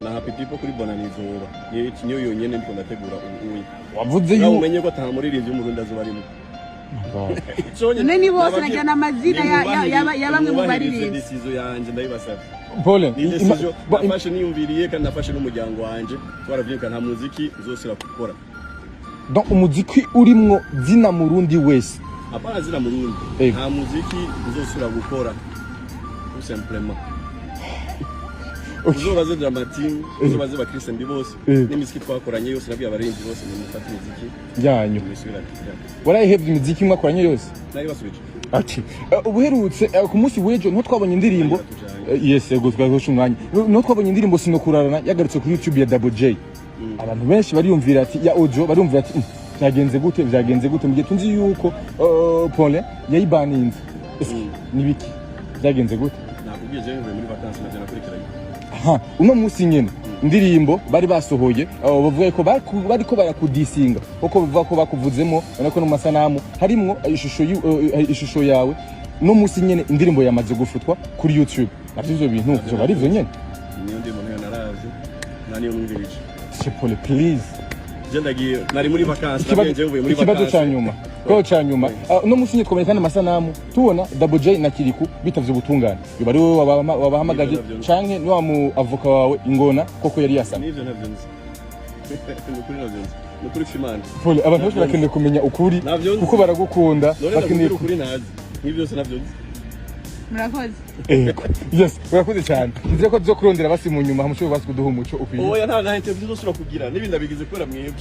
na happy people kuri bonanizoba niyo yonyene ndiko ndategura ubuye wavuze yu umenye ko atamuririmbye umurundi azobarimo none bose najyana amazina ya bamwe mu baririmbyi decision yanje ndayibasabye Paulin nafashe niyumviriye kandi nafashe n'umuryango wanje twaravyeka nta muziki uzosira gukora donc umuziki urimwo zina murundi wese apana zina murundi nta muziki uzosira gukora tout simplement uzobaze Dramatine uzobaze ba Christian bose n'imiziki twakoranye yose nabyo abarinzi bose mu mufata imiziki yanyu warayihebye imiziki mwakoranye yose nayibasubije ati ubuherutse ku munsi w'ejo no twabonye indirimbo yes ego twazosha umwanya no twabonye indirimbo sinokurarana yagarutse kuri YouTube ya Double J abantu benshi bariyumvira ati ya audio bariyumvira ati byagenze gute mu gihe tunzi yuko Paulin yayibaninze nibiki byagenze gute nakubwiye je muri vacances na jana kurikiranye uno munsi nyene indirimbo bari basohoye bavuga ko bariko barakudisinga uko bivuga ko bakuvuzemo nako no masanamu harimwo ishusho yawe no munsi nyene indirimbo yamaze gufutwa kuri YouTube navyo bintu byo bari byo nyene niyo ndimo naraje nani umwumvirije Paulin please jendagiye nari muri vacances nabenje uvuye muri vacances ikibazo ca nyuma no munsi nyine twamenye kandi amasanamu tubona Double J na Kiriku bitavye ubutungane biba ari wowe wabahamagaje canke ni wa mu avoka wawe ingona koko yari yasana nivyo navyo nzi nukuri Fimana Paulin abantu bose bakeneye kumenya ukuri kuko baragukunda bakeneye ukuri nazi nivyo byose navyo nzi murakoze yes murakoze cyane nzi ko tuzokurondera basi mu nyuma hamushoboye basi kuduha umuco ukwiye oya nta interview zosura kugira nibindi bigize kubera mwebwe